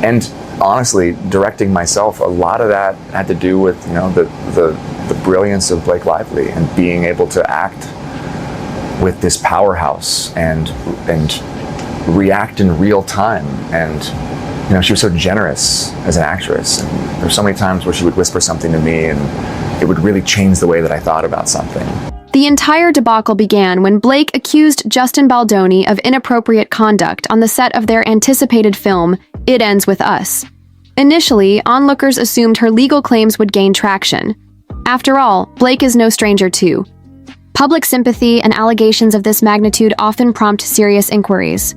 And honestly, directing myself, a lot of that had to do with, the brilliance of Blake Lively and being able to act with this powerhouse and react in real time. And she was so generous as an actress, and there were so many times where she would whisper something to me and it would really change the way that I thought about something. The entire debacle began when Blake accused Justin Baldoni of inappropriate conduct on the set of their anticipated film, It Ends With Us. Initially, onlookers assumed her legal claims would gain traction. After all, Blake is no stranger to public sympathy, and allegations of this magnitude often prompt serious inquiries.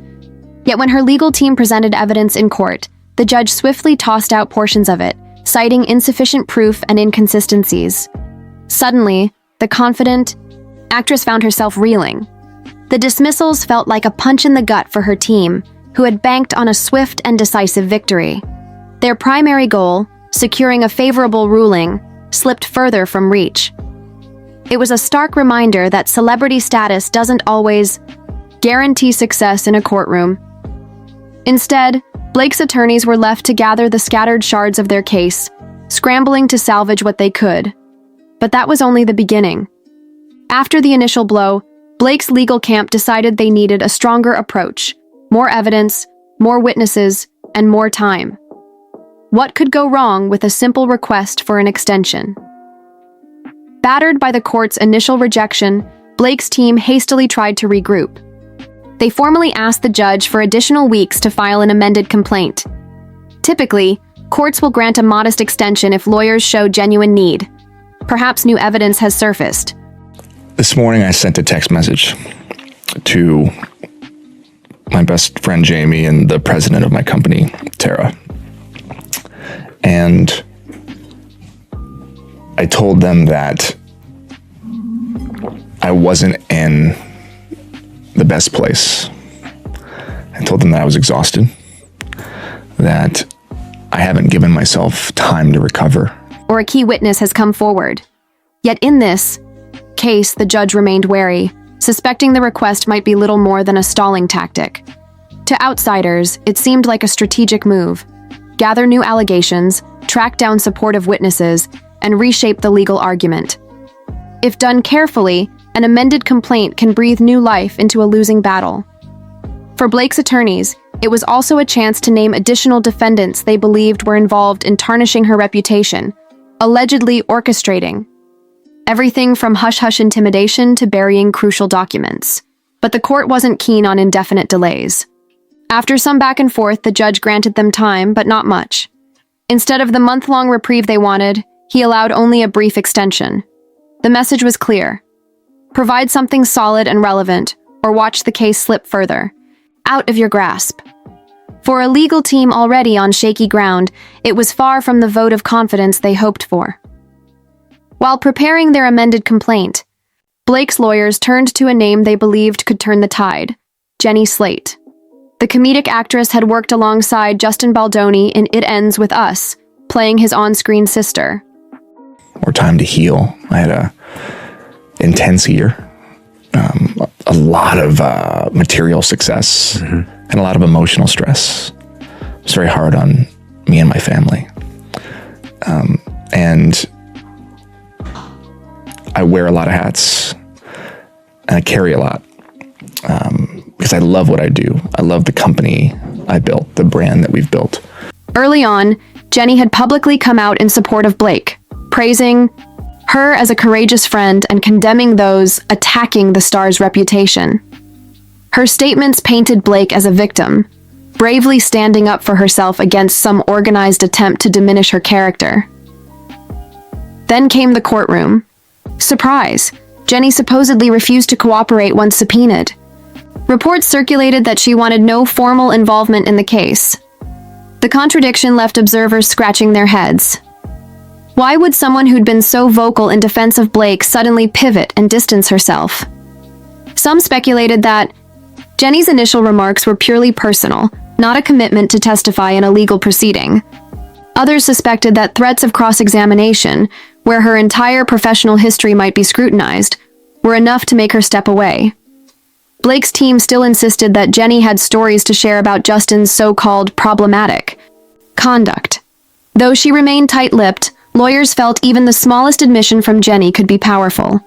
Yet when her legal team presented evidence in court, the judge swiftly tossed out portions of it, citing insufficient proof and inconsistencies. Suddenly, the confident actress found herself reeling. The dismissals felt like a punch in the gut for her team, who had banked on a swift and decisive victory. Their primary goal, securing a favorable ruling, slipped further from reach. It was a stark reminder that celebrity status doesn't always guarantee success in a courtroom. Instead, Blake's attorneys were left to gather the scattered shards of their case, scrambling to salvage what they could. But that was only the beginning. After the initial blow, Blake's legal camp decided they needed a stronger approach, more evidence, more witnesses, and more time. What could go wrong with a simple request for an extension? Battered by the court's initial rejection, Blake's team hastily tried to regroup. They formally asked the judge for additional weeks to file an amended complaint. Typically, courts will grant a modest extension if lawyers show genuine need. Perhaps new evidence has surfaced. This morning I sent a text message to my best friend Jamie and the president of my company, Tara. And I told them that I wasn't in the best place. I told them that I was exhausted, that I haven't given myself time to recover. Or a key witness has come forward. Yet in this case, the judge remained wary, suspecting the request might be little more than a stalling tactic. To outsiders, it seemed like a strategic move. Gather new allegations, track down supportive witnesses, and reshape the legal argument. If done carefully, an amended complaint can breathe new life into a losing battle. For Blake's attorneys, it was also a chance to name additional defendants they believed were involved in tarnishing her reputation, allegedly orchestrating everything from hush-hush intimidation to burying crucial documents. But the court wasn't keen on indefinite delays. After some back and forth, the judge granted them time, but not much. Instead of the month-long reprieve they wanted, he allowed only a brief extension. The message was clear. Provide something solid and relevant, or watch the case slip further, out of your grasp. For a legal team already on shaky ground, it was far from the vote of confidence they hoped for. While preparing their amended complaint, Blake's lawyers turned to a name they believed could turn the tide: Jenny Slate. The comedic actress had worked alongside Justin Baldoni in It Ends With Us, playing his on-screen sister. More time to heal. I had a intense year, a lot of material success, and a lot of emotional stress. It was very hard on me and my family. And I wear a lot of hats, and I carry a lot, because I love what I do. I love the company I built, the brand that we've built. Early on, Jenny had publicly come out in support of Blake, praising her as a courageous friend and condemning those attacking the star's reputation. Her statements painted Blake as a victim, bravely standing up for herself against some organized attempt to diminish her character. Then came the courtroom. Surprise! Jenny supposedly refused to cooperate once subpoenaed. Reports circulated that she wanted no formal involvement in the case. The contradiction left observers scratching their heads. Why would someone who'd been so vocal in defense of Blake suddenly pivot and distance herself? Some speculated that Jenny's initial remarks were purely personal, not a commitment to testify in a legal proceeding. Others suspected that threats of cross-examination, where her entire professional history might be scrutinized, were enough to make her step away. Blake's team still insisted that Jenny had stories to share about Justin's so-called problematic Conduct. Though she remained tight-lipped, lawyers felt even the smallest admission from Jenny could be powerful.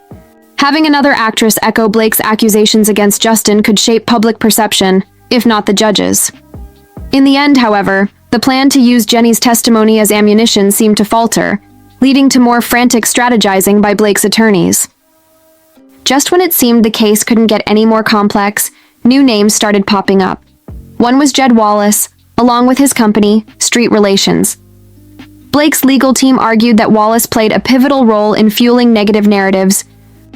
Having another actress echo Blake's accusations against Justin could shape public perception, if not the judges. In the end, however, the plan to use Jenny's testimony as ammunition seemed to falter, leading to more frantic strategizing by Blake's attorneys. Just when it seemed the case couldn't get any more complex, new names started popping up. One was Jed Wallace, along with his company, Street Relations. Blake's legal team argued that Wallace played a pivotal role in fueling negative narratives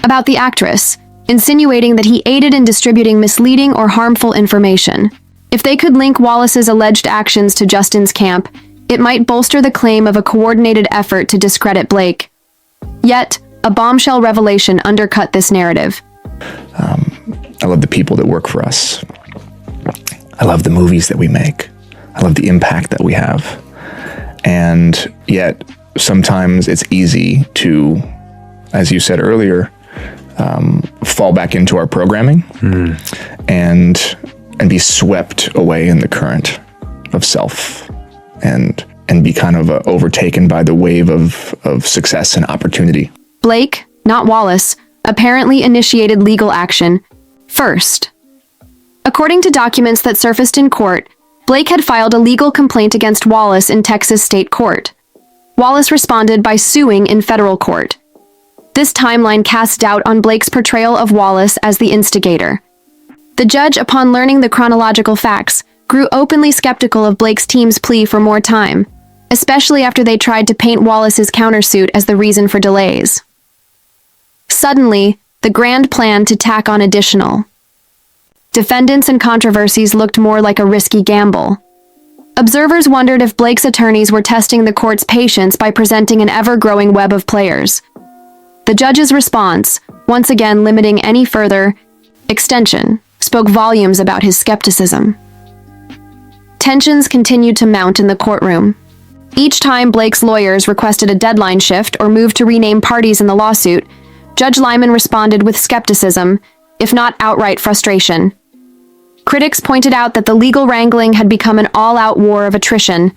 about the actress, insinuating that he aided in distributing misleading or harmful information. If they could link Wallace's alleged actions to Justin's camp, it might bolster the claim of a coordinated effort to discredit Blake. Yet, a bombshell revelation undercut this narrative. I love the people that work for us. I love the movies that we make. I love the impact that we have. And yet, sometimes it's easy to, as you said earlier, fall back into our programming and be swept away in the current of self and be kind of overtaken by the wave of success and opportunity. Blake, not Wallace, apparently initiated legal action first. According to documents that surfaced in court, Blake had filed a legal complaint against Wallace in Texas state court. Wallace responded by suing in federal court. This timeline cast doubt on Blake's portrayal of Wallace as the instigator. The judge, upon learning the chronological facts, grew openly skeptical of Blake's team's plea for more time, especially after they tried to paint Wallace's countersuit as the reason for delays. Suddenly, the grand plan to tack on additional defendants and controversies looked more like a risky gamble. Observers wondered if Blake's attorneys were testing the court's patience by presenting an ever-growing web of players. The judge's response, once again limiting any further extension, spoke volumes about his skepticism. Tensions continued to mount in the courtroom. Each time Blake's lawyers requested a deadline shift or moved to rename parties in the lawsuit, Judge Lyman responded with skepticism, if not outright frustration. Critics pointed out that the legal wrangling had become an all-out war of attrition,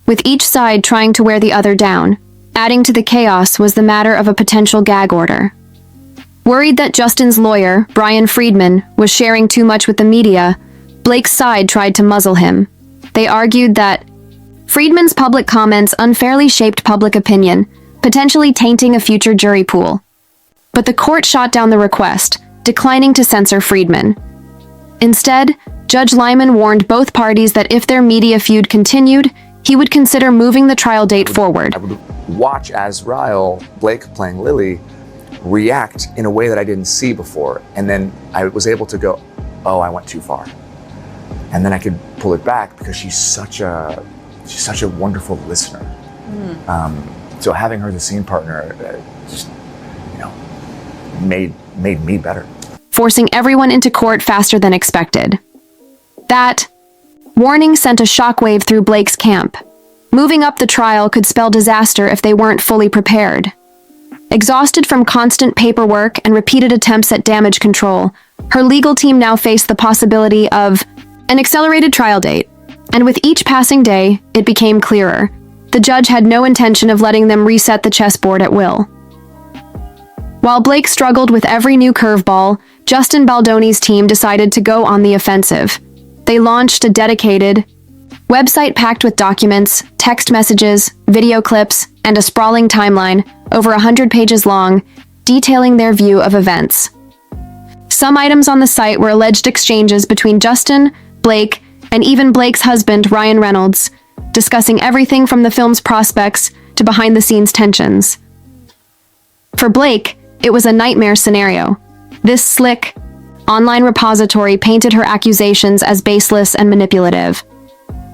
with each side trying to wear the other down. Adding to the chaos was the matter of a potential gag order. Worried that Justin's lawyer, Brian Friedman, was sharing too much with the media, Blake's side tried to muzzle him. They argued that Friedman's public comments unfairly shaped public opinion, potentially tainting a future jury pool. But the court shot down the request, declining to censor Friedman. Instead, Judge Lyman warned both parties that if their media feud continued, he would consider moving the trial date forward. I would watch as Ryle, Blake playing Lily, react in a way that I didn't see before. And then I was able to go, oh, I went too far. And then I could pull it back because she's such a wonderful listener. So having her as a scene partner just, made me better. Forcing everyone into court faster than expected. That warning sent a shockwave through Blake's camp. Moving up the trial could spell disaster if they weren't fully prepared. Exhausted from constant paperwork and repeated attempts at damage control, her legal team now faced the possibility of an accelerated trial date. And with each passing day, it became clearer. The judge had no intention of letting them reset the chessboard at will. While Blake struggled with every new curveball, Justin Baldoni's team decided to go on the offensive. They launched a dedicated website packed with documents, text messages, video clips, and a sprawling timeline, over 100 pages long, detailing their view of events. Some items on the site were alleged exchanges between Justin, Blake, and even Blake's husband, Ryan Reynolds, discussing everything from the film's prospects to behind-the-scenes tensions. For Blake, it was a nightmare scenario. This slick, online repository painted her accusations as baseless and manipulative.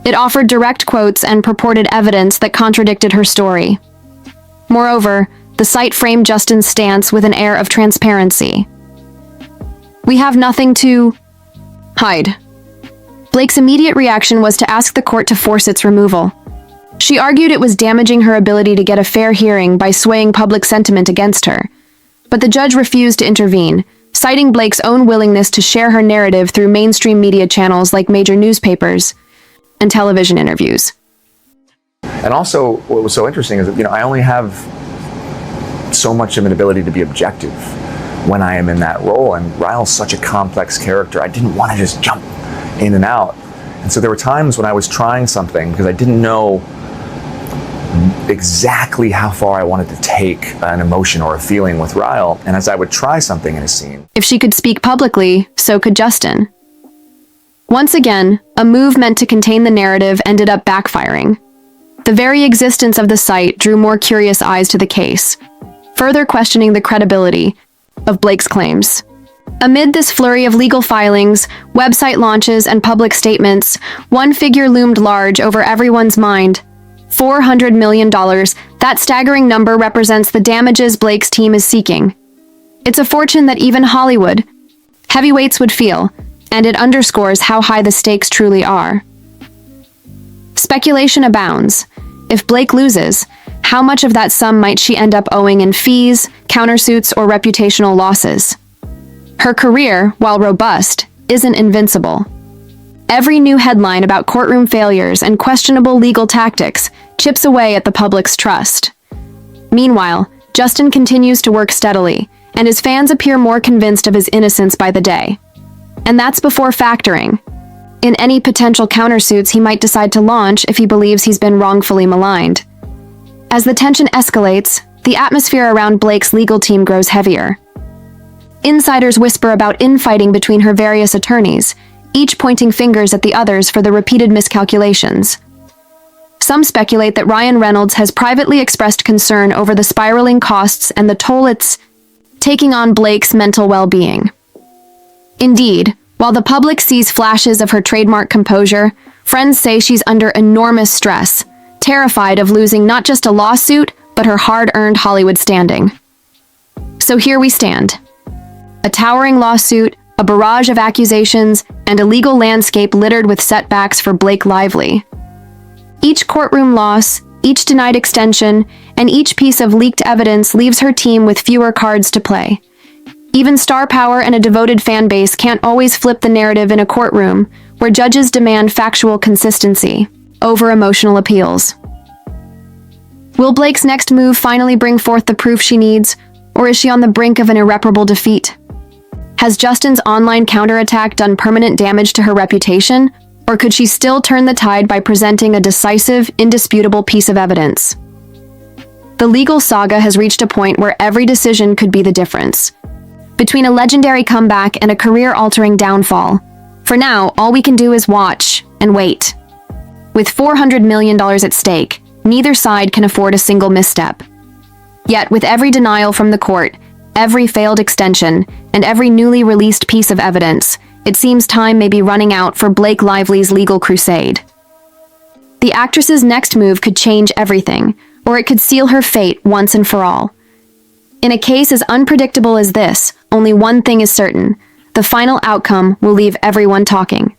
It offered direct quotes and purported evidence that contradicted her story. Moreover, the site framed Justin's stance with an air of transparency. "We have nothing to hide." Blake's immediate reaction was to ask the court to force its removal. She argued it was damaging her ability to get a fair hearing by swaying public sentiment against her. But the judge refused to intervene, citing Blake's own willingness to share her narrative through mainstream media channels like major newspapers and television interviews. And also, what was so interesting is that, I only have so much of an ability to be objective when I am in that role. And Ryle's such a complex character. I didn't want to just jump in and out. And so there were times when I was trying something because I didn't know exactly how far I wanted to take an emotion or a feeling with Ryle. And as I would try something in a scene, If she could speak publicly, so could Justin. Once again, a move meant to contain the narrative ended up backfiring. The very existence of the site drew more curious eyes to the case, further questioning the credibility of Blake's claims. Amid this flurry of legal filings, website launches, and public statements, one figure loomed large over everyone's mind: $400 million. That staggering number represents the damages Blake's team is seeking. It's a fortune that even Hollywood heavyweights would feel, and it underscores how high the stakes truly are. Speculation abounds. If Blake loses, how much of that sum might she end up owing in fees, countersuits, or reputational losses? Her career, while robust, isn't invincible. Every new headline about courtroom failures and questionable legal tactics chips away at the public's trust. Meanwhile, Justin continues to work steadily, and his fans appear more convinced of his innocence by the day. And that's before factoring in any potential countersuits he might decide to launch if he believes he's been wrongfully maligned. As the tension escalates, the atmosphere around Blake's legal team grows heavier. Insiders whisper about infighting between her various attorneys, each pointing fingers at the others for the repeated miscalculations. Some speculate that Ryan Reynolds has privately expressed concern over the spiraling costs and the toll it's taking on Blake's mental well-being. Indeed, while the public sees flashes of her trademark composure, friends say she's under enormous stress, terrified of losing not just a lawsuit, but her hard-earned Hollywood standing. So here we stand. A towering lawsuit, a barrage of accusations, and a legal landscape littered with setbacks for Blake Lively. Each courtroom loss, each denied extension, and each piece of leaked evidence leaves her team with fewer cards to play. Even star power and a devoted fan base can't always flip the narrative in a courtroom where judges demand factual consistency over emotional appeals. Will Blake's next move finally bring forth the proof she needs, or is she on the brink of an irreparable defeat? Has Justin's online counterattack done permanent damage to her reputation, or could she still turn the tide by presenting a decisive, indisputable piece of evidence? The legal saga has reached a point where every decision could be the difference between a legendary comeback and a career-altering downfall. For now, all we can do is watch and wait. With $400 million at stake, neither side can afford a single misstep. Yet, with every denial from the court, every failed extension, and every newly released piece of evidence, it seems time may be running out for Blake Lively's legal crusade. The actress's next move could change everything, or it could seal her fate once and for all. In a case as unpredictable as this, only one thing is certain: the final outcome will leave everyone talking.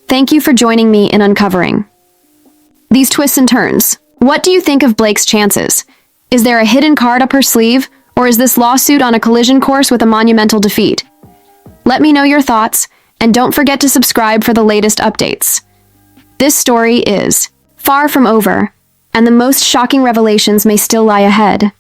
Thank you for joining me in uncovering these twists and turns. What do you think of Blake's chances? Is there a hidden card up her sleeve, or is this lawsuit on a collision course with a monumental defeat? Let me know your thoughts, and don't forget to subscribe for the latest updates. This story is far from over, and the most shocking revelations may still lie ahead.